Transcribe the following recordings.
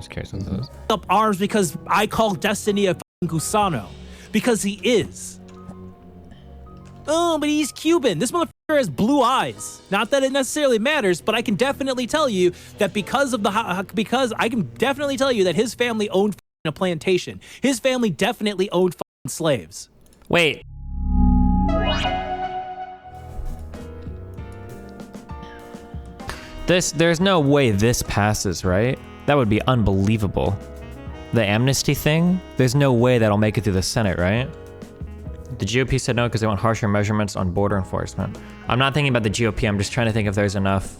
just curious what those. Up arms because I call Destiny a fucking gusano. Because he is. Oh, but he's Cuban. This motherfucker has blue eyes. Not that it necessarily matters, but I can definitely tell you that because I can definitely tell you that his family owned a plantation. His family definitely owned slaves. Wait. There's no way this passes, right? That would be unbelievable. The amnesty thing, there's no way that'll make it through the Senate, right? The GOP said no because they want harsher measurements on border enforcement. I'm not thinking about the GOP, I'm just trying to think if there's enough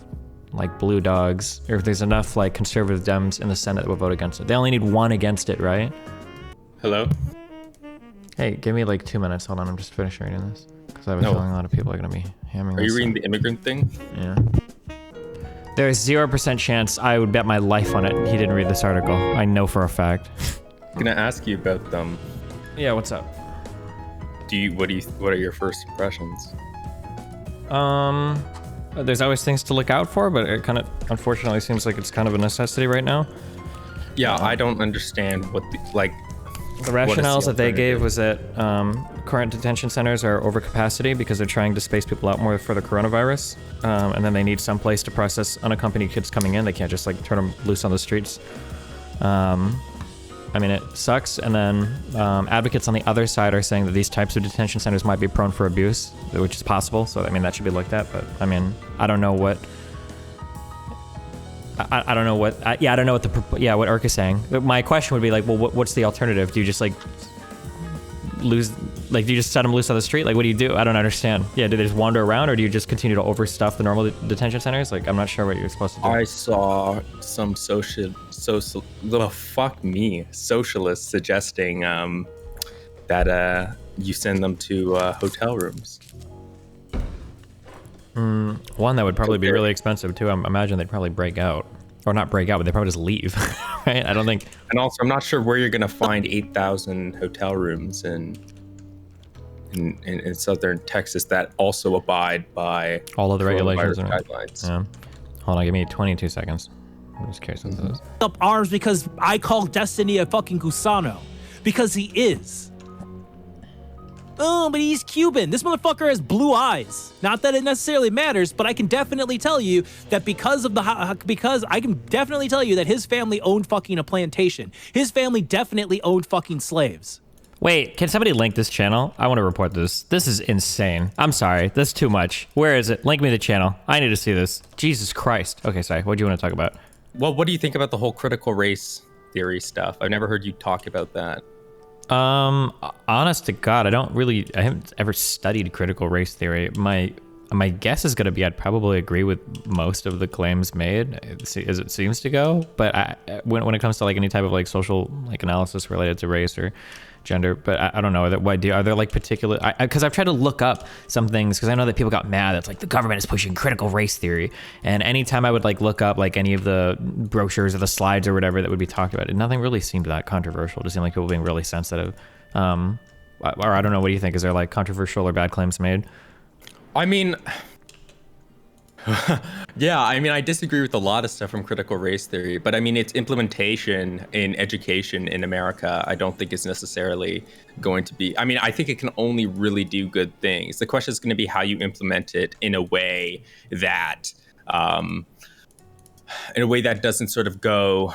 like blue dogs or if there's enough like conservative Dems in the Senate that will vote against it. They only need one against it, right? Hello? Hey, give me like 2 minutes. Hold on, I'm just finishing reading this because I have a feeling a lot of people are gonna be hammering Are this you reading up. the immigrant thing? Yeah. There's 0% chance, I would bet my life on it, he didn't read this article. I know for a fact. I'm gonna ask you about them. Yeah, what's up? What are your first impressions? There's always things to look out for, but it kind of unfortunately seems like it's kind of a necessity right now. Yeah, I don't understand what the rationales that they gave was that current detention centers are over capacity because they're trying to space people out more for the coronavirus, and then they need some place to process unaccompanied kids coming in. They can't just like turn them loose on the streets. I mean, it sucks. And then advocates on the other side are saying that these types of detention centers might be prone for abuse, which is possible. So, I mean, that should be looked at. But, I mean, I don't know what... I don't know what... I don't know what what Urk is saying. My question would be, like, well, what's the alternative? Do you just, like, do you just set them loose on the street? Like, what do you do? I don't understand. Yeah, do they just wander around, or do you just continue to overstuff the normal detention centers? Like, I'm not sure what you're supposed to do. I saw some socialists suggesting that you send them to hotel rooms. One, that would probably be really expensive, too. I imagine they'd probably break out. Or not break out, but they'd probably just leave, right? I don't think... And also, I'm not sure where you're going to find 8,000 hotel rooms in southern Texas that also abide by all of the regulations and guidelines. Yeah. Hold on, give me 22 seconds. I'm just curious what this is. Up arms because I call Destiny a fucking gusano. Because he is. Oh, but he's Cuban. This motherfucker has blue eyes. Not that it necessarily matters, but I can definitely tell you that because I can definitely tell you that his family owned fucking a plantation. His family definitely owned fucking slaves. Wait, can somebody link this channel? I want to report this. This is insane. I'm sorry, that's too much. Where is it? Link me the channel. I need to see this. Jesus Christ. Okay, sorry, what do you want to talk about? Well, what do you think about the whole critical race theory stuff? I've never heard you talk about that. Honest to God, I haven't ever studied critical race theory. My guess is going to be I'd probably agree with most of the claims made as it seems to go. But when it comes to like any type of like social like analysis related to race or gender, but I don't know. Are there like particular? Because I've tried to look up some things because I know that people got mad. It's like the government is pushing critical race theory, and anytime I would like look up like any of the brochures or the slides or whatever that would be talked about, nothing really seemed that controversial. It just seemed like people being really sensitive. Or I don't know. What do you think? Is there like controversial or bad claims made? I mean, yeah, I disagree with a lot of stuff from critical race theory, but I mean, its implementation in education in America, I don't think is necessarily going to be, I think it can only really do good things. The question is going to be how you implement it in a way that, doesn't sort of go,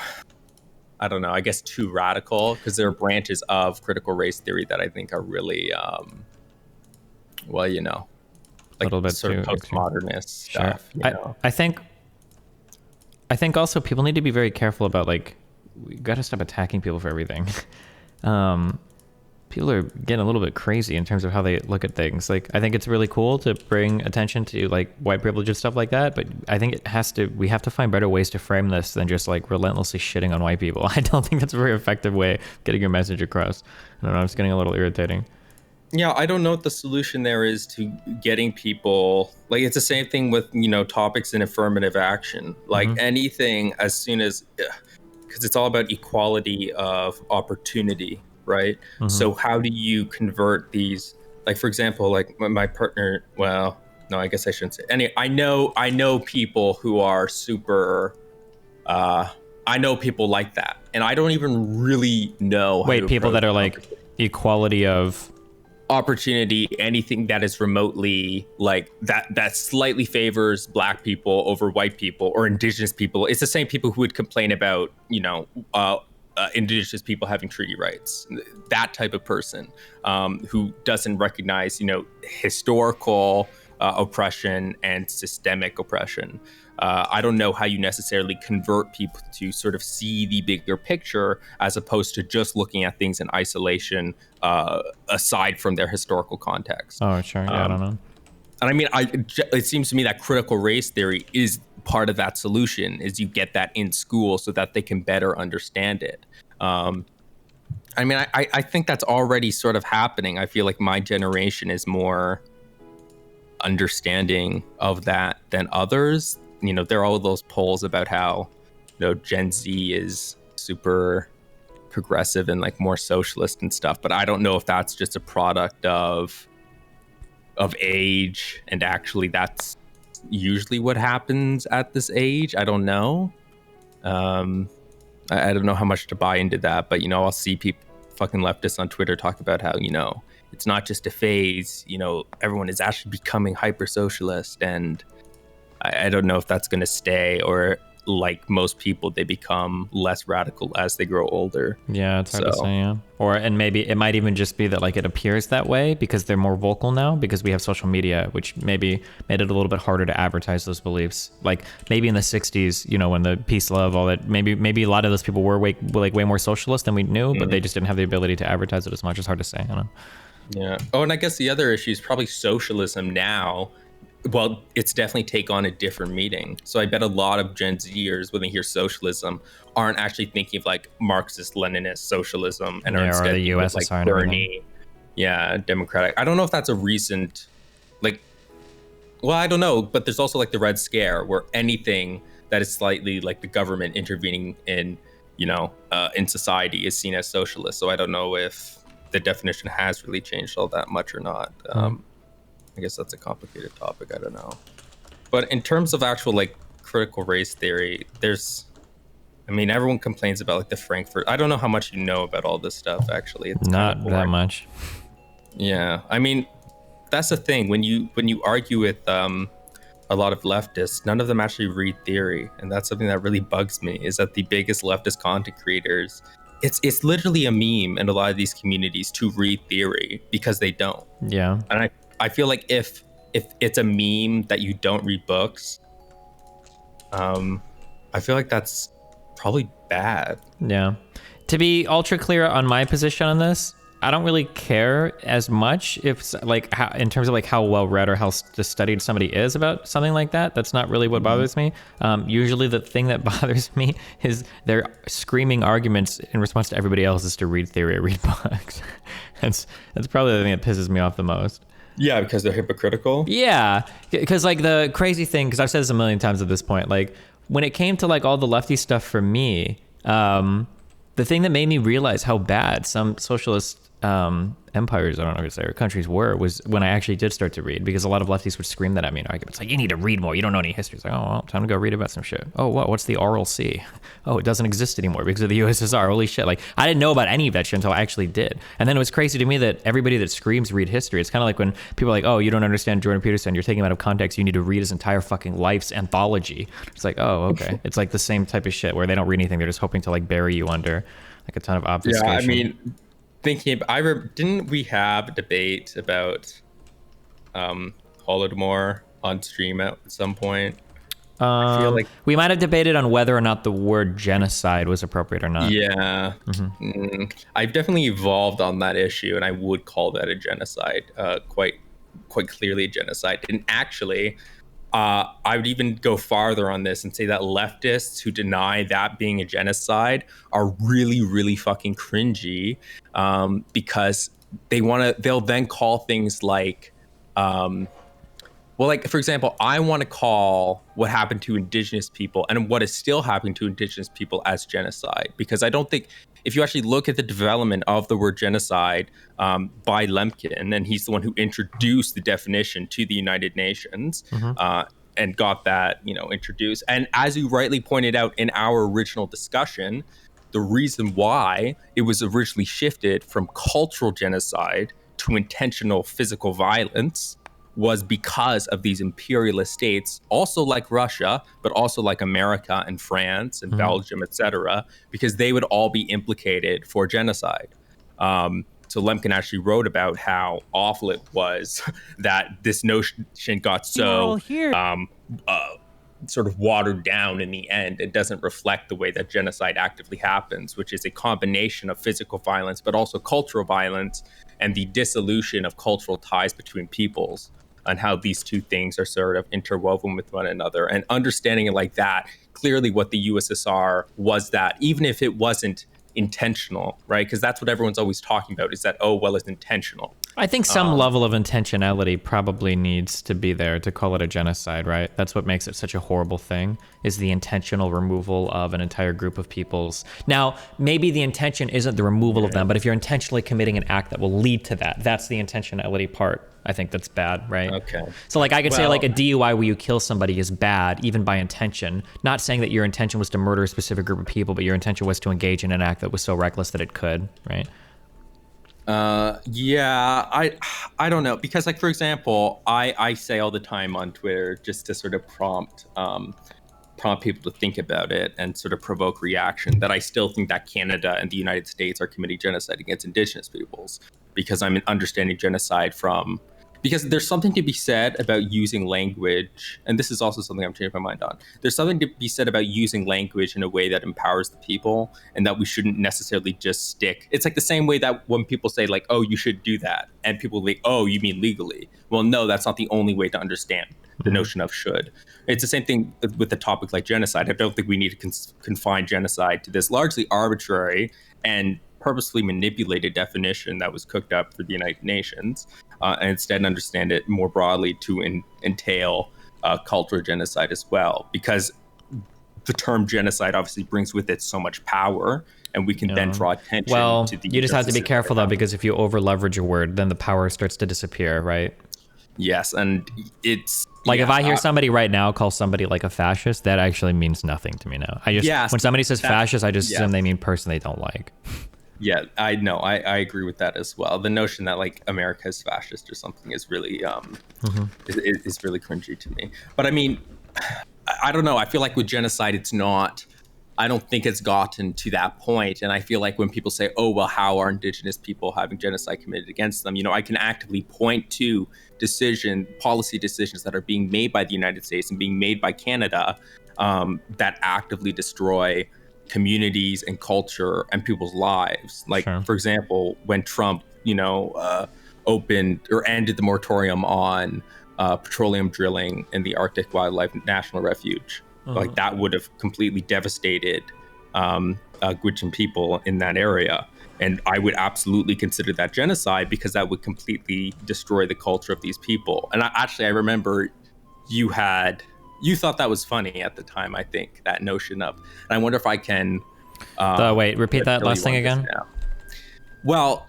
I don't know, I guess too radical, because there are branches of critical race theory that I think are really, like a little bit sort of postmodernist stuff. Sure. I think also people need to be very careful about like, we got to stop attacking people for everything. People are getting a little bit crazy in terms of how they look at things. Like, I think it's really cool to bring attention to like white privilege and stuff like that, but I think we have to find better ways to frame this than just like relentlessly shitting on white people. I don't think that's a very effective way of getting your message across. I don't know, it's getting a little irritating. Yeah, I don't know what the solution there is to getting people, like, it's the same thing with, topics in affirmative action, like anything as soon as, because it's all about equality of opportunity, right? So how do you convert these, like, for example, like my partner, well, no, I guess I shouldn't say, I know people who are super, I know people like that, and I don't even really know. Wait, people that are like equality of opportunity, anything that is remotely like that slightly favors black people over white people or indigenous people. It's the same people who would complain about, indigenous people having treaty rights. That type of person who doesn't recognize, historical oppression and systemic oppression. I don't know how you necessarily convert people to sort of see the bigger picture as opposed to just looking at things in isolation, aside from their historical context. Oh, sure. Yeah, I don't know. And I mean, it seems to me that critical race theory is part of that solution, is you get that in school so that they can better understand it. I mean, I think that's already sort of happening. I feel like my generation is more understanding of that than others. There are all those polls about how, Gen Z is super progressive and like more socialist and stuff. But I don't know if that's just a product of age, and actually that's usually what happens at this age. I don't know. I don't know how much to buy into that, but I'll see people, fucking leftists on Twitter, talk about how it's not just a phase. Everyone is actually becoming hyper socialist, and I don't know if that's going to stay, or like most people, they become less radical as they grow older. Yeah, it's hard to say. Yeah, and maybe it might even just be that like it appears that way because they're more vocal now because we have social media, which maybe made it a little bit harder to advertise those beliefs. Like maybe in the 60s, when the peace, love, all that, maybe a lot of those people were way more socialist than we knew, but they just didn't have the ability to advertise it as much. It's hard to say. I don't know. Yeah. Oh, and I guess the other issue is probably socialism now. Well, it's definitely take on a different meaning. So I bet a lot of Gen Zers, when they hear socialism, aren't actually thinking of like Marxist, Leninist socialism, and are instead the USSR like Bernie, democratic. I don't know if that's a recent, I don't know, but there's also like the Red Scare, where anything that is slightly like the government intervening in, in society is seen as socialist. So I don't know if the definition has really changed all that much or not. I guess that's a complicated topic. I don't know. But in terms of actual like critical race theory, everyone complains about like the Frankfurt. I don't know how much you know about all this stuff, actually. It's not that much. Yeah. I mean, that's the thing. When you argue with a lot of leftists, none of them actually read theory. And that's something that really bugs me, is that the biggest leftist content creators, it's literally a meme in a lot of these communities to read theory because they don't. Yeah. And I feel like if it's a meme that you don't read books, I feel like that's probably bad. Yeah. To be ultra clear on my position on this, I don't really care as much if like how, in terms of like how well read or how studied somebody is about something like that. That's not really what bothers me. Usually the thing that bothers me is their screaming arguments in response to everybody else is to read theory or read books. That's probably the thing that pisses me off the most. Yeah, because they're hypocritical. Yeah, because like the crazy thing, because I've said this a million times at this point, like when it came to like all the lefty stuff for me, the thing that made me realize how bad some socialist empires, I don't know what to say, or countries was when I actually did start to read, because a lot of lefties would scream that at me in arguments, like, you need to read more, you don't know any history. It's like, oh, well, time to go read about some shit. Oh, what's the RLC? Oh, it doesn't exist anymore because of the USSR. Holy shit. Like, I didn't know about any of that shit until I actually did. And then it was crazy to me that everybody that screams read history, it's kind of like when people are like, oh, you don't understand Jordan Peterson, you're taking him out of context, you need to read his entire fucking life's anthology. It's like, oh, okay. It's like the same type of shit where they don't read anything, they're just hoping to like bury you under like a ton of obfuscation. Yeah, I mean, didn't we have a debate about Holodomor on stream at some point? I feel like we might have debated on whether or not the word genocide was appropriate or not. Yeah. I've definitely evolved on that issue, and I would call that a genocide, quite clearly a genocide. And actually, I would even go farther on this and say that leftists who deny that being a genocide are really, really fucking cringy, because they'll then call things like, well, like, for example, I want to call what happened to indigenous people and what is still happening to indigenous people as genocide, because I don't think, if you actually look at the development of the word genocide by Lemkin, and he's the one who introduced the definition to the United Nations, and got that, introduced. And as you rightly pointed out in our original discussion, the reason why it was originally shifted from cultural genocide to intentional physical violence was because of these imperialist states, also like Russia, but also like America and France and Belgium, etc., because they would all be implicated for genocide. So Lemkin actually wrote about how awful it was that this notion got so sort of watered down in the end. It doesn't reflect the way that genocide actively happens, which is a combination of physical violence, but also cultural violence and the dissolution of cultural ties between peoples, and how these two things are sort of interwoven with one another. And understanding it like that, clearly what the USSR was, that even if it wasn't intentional, right? Because that's what everyone's always talking about, is that, oh, well, it's intentional. I think some level of intentionality probably needs to be there to call it a genocide, right? That's what makes it such a horrible thing, is the intentional removal of an entire group of peoples. Now, maybe the intention isn't the removal of them, but if you're intentionally committing an act that will lead to that, that's the intentionality part. I think that's bad, right? Okay. So like I could say like a DUI where you kill somebody is bad, even by intention. Not saying that your intention was to murder a specific group of people, but your intention was to engage in an act that was so reckless that it could, right? Yeah, I don't know, because like, for example, I say all the time on Twitter, just to sort of prompt people to think about it and sort of provoke reaction, that I still think that Canada and the United States are committing genocide against Indigenous peoples, because I'm understanding genocide because there's something to be said about using language, and this is also something I'm changing my mind on. There's something to be said about using language in a way that empowers the people, and that we shouldn't necessarily just stick. It's like the same way that when people say like, oh, you should do that, and people like, oh, you mean legally? Well, no, that's not the only way to understand the notion of should. It's the same thing with the topic like genocide. I don't think we need to confine genocide to this largely arbitrary and purposefully manipulated definition that was cooked up for the United Nations, and instead understand it more broadly to entail cultural genocide as well, because the term genocide obviously brings with it so much power, and we can then draw attention to the... You just have to be careful though, because if you over leverage a word, then the power starts to disappear, right? Yes, and it's... Like if I hear somebody right now call somebody like a fascist, that actually means nothing to me now. When somebody says fascist, I just assume they mean person they don't like. Yeah, I know. I agree with that as well. The notion that like America is fascist or something is really is really cringy to me. But I mean, I don't know. I feel like with genocide, it's not... I don't think it's gotten to that point. And I feel like when people say, oh, well, how are Indigenous people having genocide committed against them? I can actively point to policy decisions that are being made by the United States and being made by Canada that actively destroy communities and culture and people's lives. Like, for example, when Trump, opened or ended the moratorium on petroleum drilling in the Arctic Wildlife National Refuge. Like that would have completely devastated Gwich'in people in that area. And I would absolutely consider that genocide, because that would completely destroy the culture of these people. And I remember you thought that was funny at the time, I think, that notion of, and I wonder if I can... wait, repeat that last thing again? Well,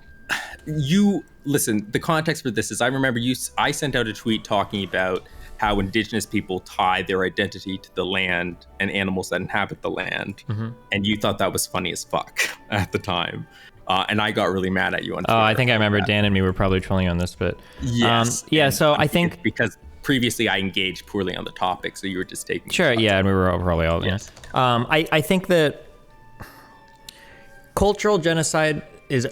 listen, the context for this is, I remember I sent out a tweet talking about how Indigenous people tie their identity to the land and animals that inhabit the land. And you thought that was funny as fuck at the time. And I got really mad at you on Twitter. Oh, I think I remember Dan and me were probably trolling on this, but... Yes. So I think... Because previously I engaged poorly on the topic, so you were just taking... Sure, yeah, and we were probably all... Yes. I think that cultural genocide is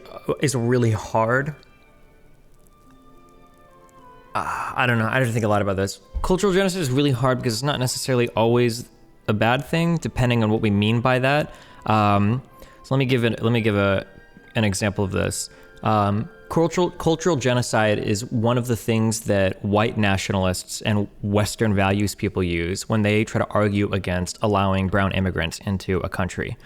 really hard. I don't know. I don't think a lot about this. Cultural genocide is really hard because it's not necessarily always a bad thing, depending on what we mean by that. So let me give an example of this. Cultural genocide is one of the things that white nationalists and Western values people use when they try to argue against allowing brown immigrants into a country.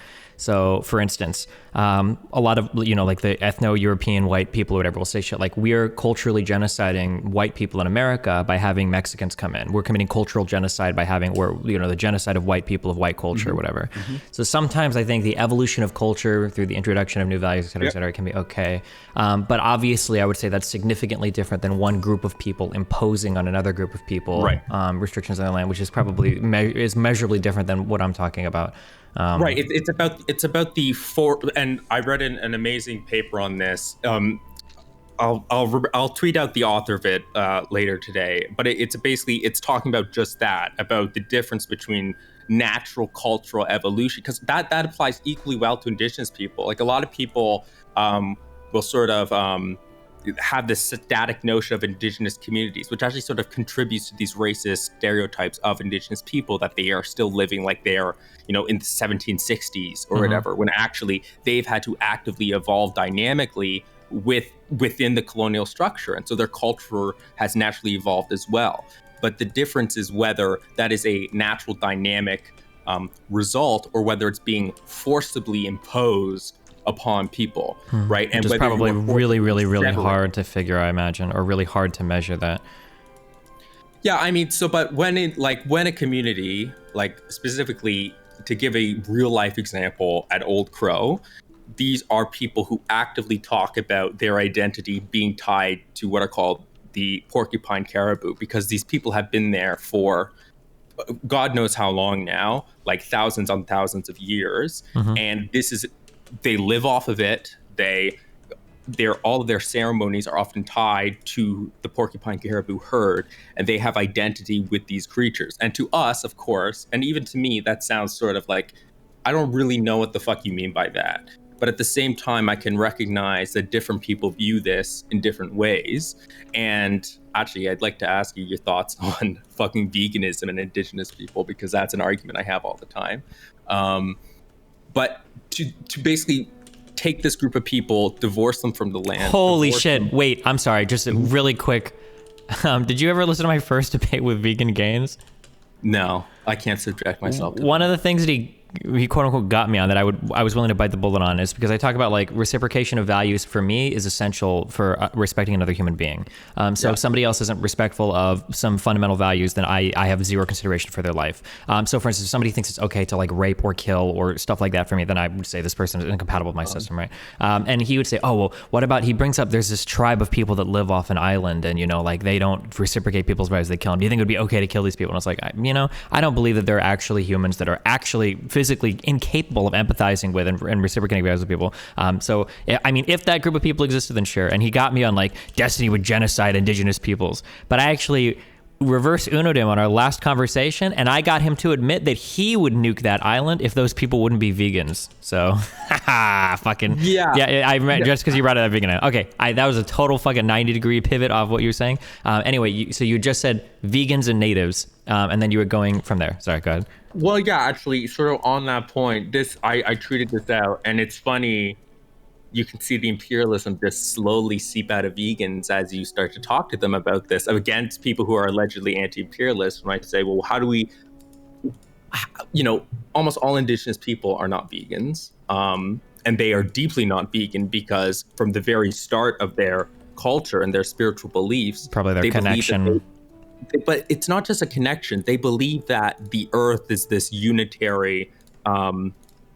So, for instance, a lot of, like the ethno-European white people or whatever will say shit like, we're culturally genociding white people in America by having Mexicans come in. We're committing cultural genocide by having, the genocide of white people, of white culture or whatever. So sometimes I think the evolution of culture through the introduction of new values, et cetera, can be okay. But obviously I would say that's significantly different than one group of people imposing on another group of people restrictions on their land, which is probably is measurably different than what I'm talking about. Right. It's about and I read an amazing paper on this. I'll tweet out the author of it later today. But it's talking about just that, about the difference between natural cultural evolution, because that applies equally well to indigenous people. Like a lot of people will sort of have this static notion of indigenous communities, which actually sort of contributes to these racist stereotypes of indigenous people, that they are still living like they're, in the 1760s or whatever, when actually they've had to actively evolve dynamically within the colonial structure. And so their culture has naturally evolved as well. But the difference is whether that is a natural dynamic result or whether it's being forcibly imposed upon people, right? And it's probably really, really, really hard to figure, I imagine, or really hard to measure that. Yeah, I mean, but when a community, like specifically to give a real life example at Old Crow, these are people who actively talk about their identity being tied to what are called the porcupine caribou, because these people have been there for God knows how long now, like thousands on thousands of years. And they live off of it. All of their ceremonies are often tied to the porcupine caribou herd, and they have identity with these creatures. And to us, of course, and even to me, that sounds sort of like, I don't really know what the fuck you mean by that. But at the same time, I can recognize that different people view this in different ways. And actually, I'd like to ask you your thoughts on fucking veganism and indigenous people, because that's an argument I have all the time. But to basically take this group of people, divorce them from the land. Holy shit. Wait, I'm sorry. Just really quick. Did you ever listen to my first debate with Vegan Gains? No, I can't subject myself to one of the things that he quote unquote got me on, that I was willing to bite the bullet on, is because I talk about like reciprocation of values for me is essential for respecting another human being. So if somebody else isn't respectful of some fundamental values, then I have zero consideration for their life. So for instance, if somebody thinks it's okay to like rape or kill or stuff like that for me, then I would say this person is incompatible with my system, right? And he would say, oh, well, what about, he brings up, there's this tribe of people that live off an island and, like they don't reciprocate people's values, they kill them. Do you think it would be okay to kill these people? And it's like, I don't believe that they're actually humans that are actually physically incapable of empathizing with and reciprocating values with people. So, I mean, if that group of people existed, then sure. And he got me on like Destiny would genocide indigenous peoples. But I actually reverse Uno'd him on our last conversation, and I got him to admit that he would nuke that island if those people wouldn't be vegans. So, fucking just because you brought it up vegan. Okay, that was a total fucking 90-degree pivot off what you were saying. Anyway, so you just said vegans and natives, and then you were going from there. Sorry, go ahead. Well, yeah, actually, sort of on that point, I treated this out, and it's funny. You can see the imperialism just slowly seep out of vegans as you start to talk to them about this, against people who are allegedly anti-imperialist. When I say, well, how do we, almost all indigenous people are not vegans, and they are deeply not vegan because from the very start of their culture and their spiritual beliefs, probably their connection. But it's not just a connection. They believe that the earth is this unitary,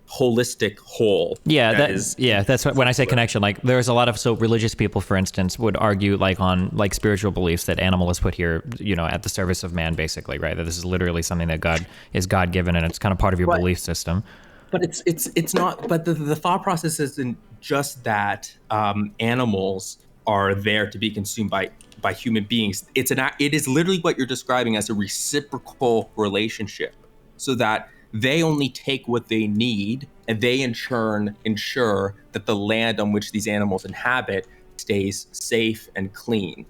holistic whole. That's what, when I say connection, like there's a lot of religious people, for instance, would argue like on like spiritual beliefs that animal is put here, at the service of man, basically, right? That this is literally something that God given, and it's kind of part of your belief system. But it's not. But the thought process isn't just that animals are there to be consumed by human beings. It is literally what you're describing as a reciprocal relationship, so that they only take what they need, and they in turn ensure that the land on which these animals inhabit stays safe and clean.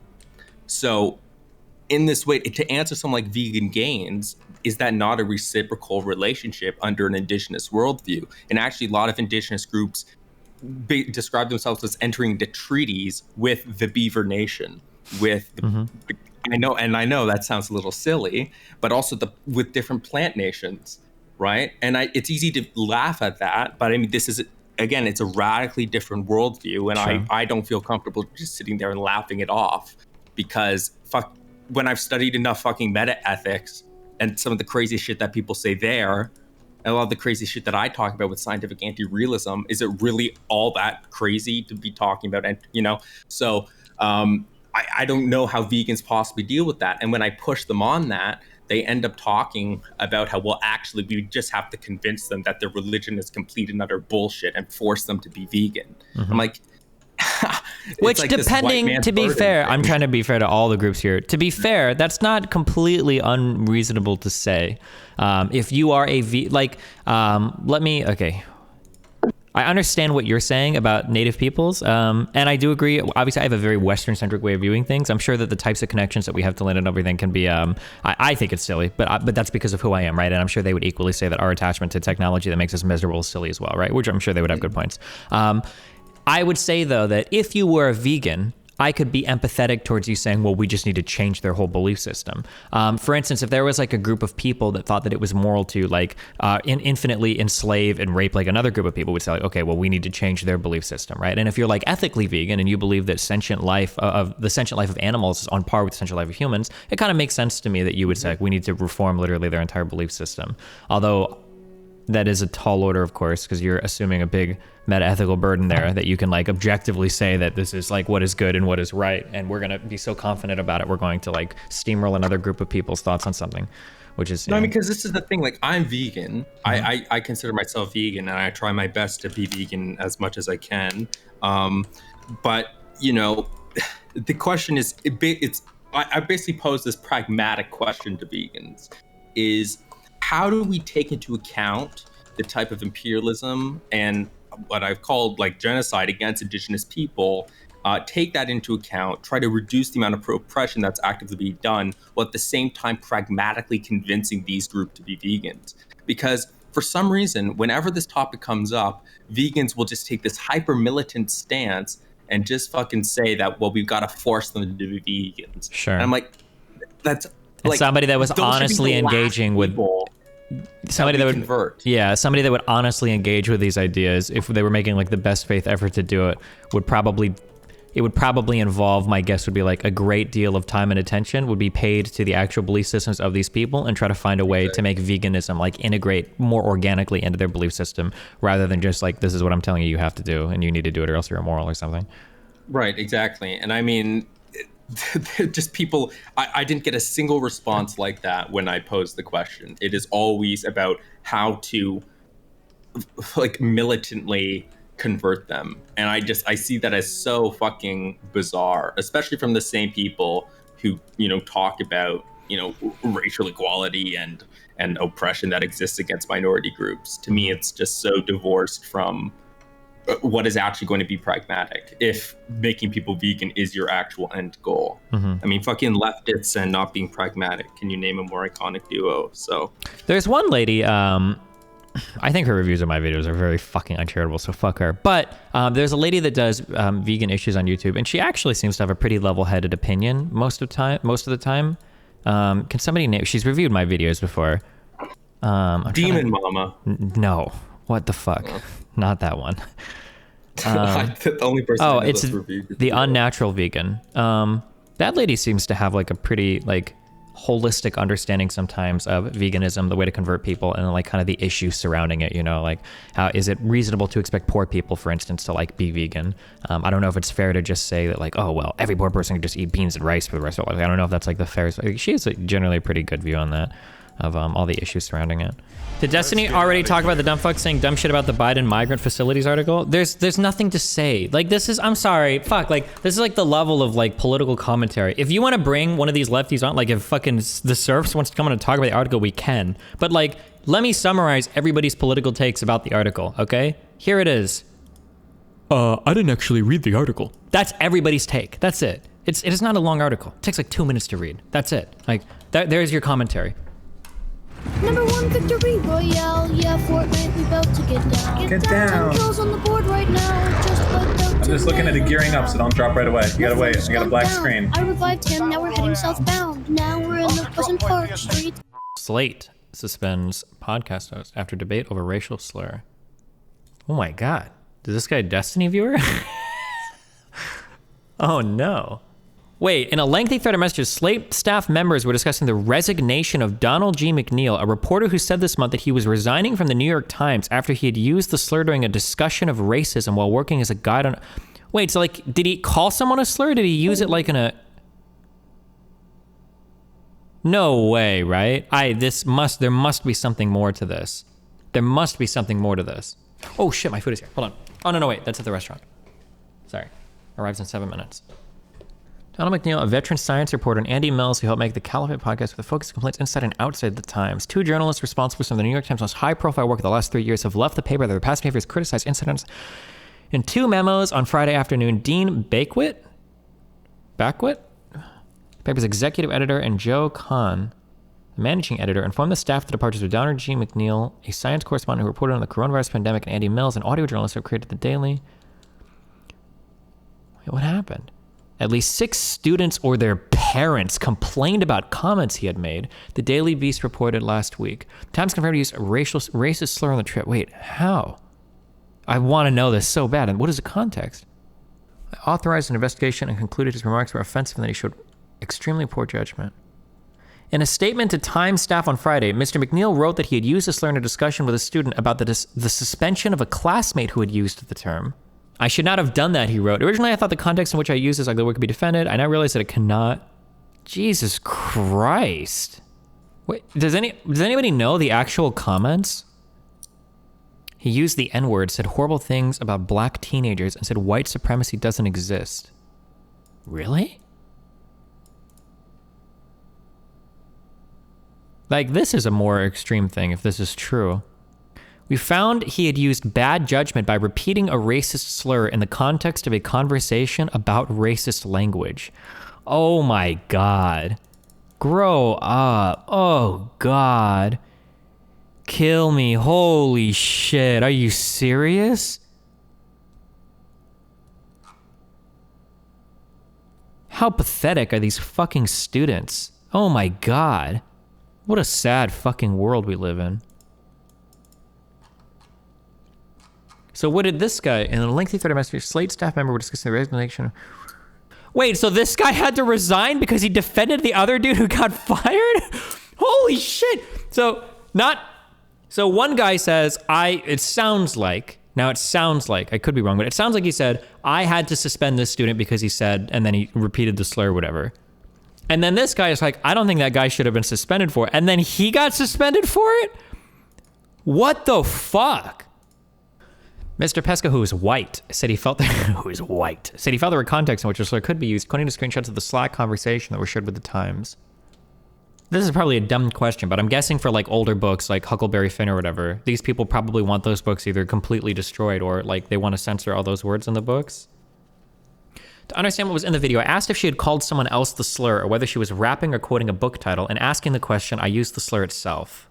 So in this way, to answer something like Vegan Gains, is that not a reciprocal relationship under an indigenous worldview? And actually, a lot of indigenous groups describe themselves as entering into treaties with the Beaver Nation, with I know that sounds a little silly, but also with different plant nations. right? And it's easy to laugh at that, but I mean, this is, again, it's a radically different worldview, and Sure. I don't feel comfortable just sitting there and laughing it off, because when I've studied enough fucking meta ethics and some of the crazy shit that people say there, and a lot of the crazy shit that I talk about with scientific anti-realism, is it really all that crazy to be talking about? And so I don't know how vegans possibly deal with that. And when I push them on that, they end up talking about how, well, actually, we just have to convince them that their religion is complete and utter bullshit and force them to be vegan. I'm like, which, like depending, to be fair, I'm trying to be fair to all the groups here. To be fair, that's not completely unreasonable to say. If you are I understand what you're saying about Native peoples, and I do agree. Obviously, I have a very Western-centric way of viewing things. I'm sure that the types of connections that we have to land and everything can be, I think it's silly, but that's because of who I am, right? And I'm sure they would equally say that our attachment to technology that makes us miserable is silly as well, right? Which I'm sure they would have good points. I would say, though, that if you were a vegan, I could be empathetic towards you saying, well, we just need to change their whole belief system. For instance, if there was like a group of people that thought that it was moral to like infinitely enslave and rape like another group of people, would say like, okay, well, we need to change their belief system, right? And if you're like ethically vegan and you believe that the sentient life of animals is on par with the sentient life of humans, it kind of makes sense to me that you would say like, we need to reform literally their entire belief system. Although that is a tall order, of course, because you're assuming a big meta-ethical burden there that you can like objectively say that this is like what is good and what is right, and we're gonna be so confident about it we're going to like steamroll another group of people's thoughts on something, which is I mean, because this is the thing, like, I'm vegan. I consider myself vegan, and I try my best to be vegan as much as I can, but the question is, I basically pose this pragmatic question to vegans, is how do we take into account the type of imperialism and what I've called like genocide against indigenous people, take that into account, try to reduce the amount of oppression that's actively being done, while at the same time pragmatically convincing these groups to be vegans. Because for some reason, whenever this topic comes up, vegans will just take this hyper militant stance and just fucking say that, well, we've got to force them to be vegans. Sure. And I'm like, that's and like somebody that was honestly engaging with somebody that would convert. Yeah, somebody that would honestly engage with these ideas, if they were making like the best faith effort to do it, would probably involve, my guess would be like a great deal of time and attention would be paid to the actual belief systems of these people and try to find a way to make veganism like integrate more organically into their belief system, rather than just like, this is what I'm telling you you have to do and you need to do it or else you're immoral or something. Right, exactly. And I mean, just people, I didn't get a single response like that when I posed the question. It is always about how to like militantly convert them. And I see that as so fucking bizarre, especially from the same people who, talk about, racial equality and oppression that exists against minority groups. To me, it's just so divorced from what is actually going to be pragmatic if making people vegan is your actual end goal. I mean, fucking leftists and not being pragmatic. Can you name a more iconic duo? So there's one lady, I think her reviews of my videos are very fucking uncharitable, so fuck her. But there's a lady that does vegan issues on YouTube, and she actually seems to have a pretty level-headed opinion most of the time. Can somebody name? She's reviewed my videos before. Demon Mama. No, what the fuck? Oh. Not that one. The only person it's the Unnatural Vegan. That lady seems to have like a pretty like holistic understanding sometimes of veganism, the way to convert people, and like kind of the issues surrounding it, like how is it reasonable to expect poor people, for instance, to like be vegan? I don't know if it's fair to just say that like, oh well, every poor person can just eat beans and rice for the rest of their life. I don't know if that's like the fairest. She has generally a pretty good view on that, of all the issues surrounding it. Did Destiny already talk about the dumb fuck saying dumb shit about the Biden migrant facilities article? There's nothing to say. Like, this is, I'm sorry, fuck, like, this is like the level of like political commentary. If you want to bring one of these lefties on, like if fucking the Serfs wants to come on and talk about the article, we can. But like, let me summarize everybody's political takes about the article, okay? Here it is. I didn't actually read the article. That's everybody's take. That's it. It is not a long article. It takes like 2 minutes to read. That's it. Like, there's your commentary. Number 1 victory royale, yeah, Fortnite, we about to get down. Get down. 10 kills on the board right now, I'm just looking at it gearing up, so don't drop right away. You gotta wait, I got a black screen. I revived him, now we're heading southbound. Now we're in the Pleasant Park Street. Slate. suspends podcast host after debate over racial slur. Oh my God. Is this guy a Destiny viewer? Oh no. Wait, in a lengthy thread of messages, Slate staff members were discussing the resignation of Donald G. McNeil, a reporter who said this month that he was resigning from the New York Times after he had used the slur during a discussion of racism while working as a guide on... Wait, so like, did he call someone a slur? Did he use it like in a... No way, right? There must be something more to this. There must be something more to this. Oh shit, my food is here. Hold on. Oh no, wait, that's at the restaurant. Sorry. Arrives in 7 minutes. Donald McNeil, a veteran science reporter, and Andy Mills, who helped make the Caliphate podcast with a focus on complaints inside and outside the Times. 2 journalists responsible for some of the New York Times' most high-profile work of the last 3 years have left the paper. Their past behaviors criticized incidents. In 2 memos on Friday afternoon, Dean Backwit, paper's executive editor, and Joe Kahn, the managing editor, informed the staff of the departures of Donald G. McNeil, a science correspondent who reported on the coronavirus pandemic, and Andy Mills, an audio journalist who created the Daily. Wait, what happened? At least 6 students or their parents complained about comments he had made, the Daily Beast reported last week. Times confirmed he used a racist slur on the trip. Wait, how? I want to know this so bad. And what is the context? I authorized an investigation and concluded his remarks were offensive and that he showed extremely poor judgment. In a statement to Times staff on Friday, Mr. McNeil wrote that he had used the slur in a discussion with a student about the suspension of a classmate who had used the term. I should not have done that, he wrote. Originally, I thought the context in which I used this ugly word could be defended. I now realize that it cannot. Jesus Christ. Wait, does anybody know the actual comments? He used the N-word, said horrible things about black teenagers, and said white supremacy doesn't exist. Really? Like, this is a more extreme thing, if this is true. We found he had used bad judgment by repeating a racist slur in the context of a conversation about racist language. Oh my God. Grow up. Oh God. Kill me. Holy shit. Are you serious? How pathetic are these fucking students? Oh my God. What a sad fucking world we live in. So what did this guy, in a lengthy thread of messages, Slate staff member were discussing the resignation. Wait, so this guy had to resign because he defended the other dude who got fired? Holy shit. So one guy says, it sounds like, I could be wrong, but it sounds like he said, I had to suspend this student because he said, and then he repeated the slur or whatever. And then this guy is like, I don't think that guy should have been suspended for it. And then he got suspended for it? What the fuck? Mr. Pesca, who is white, said he felt there were contexts in which a slur could be used, according to screenshots of the Slack conversation that were shared with the Times. This is probably a dumb question, but I'm guessing for like older books like Huckleberry Finn or whatever, these people probably want those books either completely destroyed or like they want to censor all those words in the books. To understand what was in the video, I asked if she had called someone else the slur or whether she was rapping or quoting a book title, and asking the question, I used the slur itself.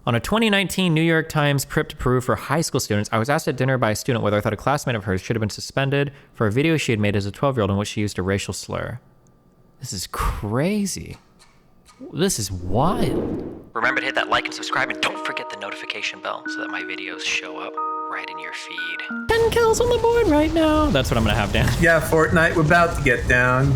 On a 2019 New York Times trip to Peru for high school students, I was asked at dinner by a student whether I thought a classmate of hers should have been suspended for a video she had made as a 12-year-old in which she used a racial slur. This is crazy. This is wild. Remember to hit that like and subscribe, and don't forget the notification bell so that my videos show up right in your feed. 10 kills on the board right now. That's what I'm gonna have, Dan. Yeah, Fortnite, we're about to get down.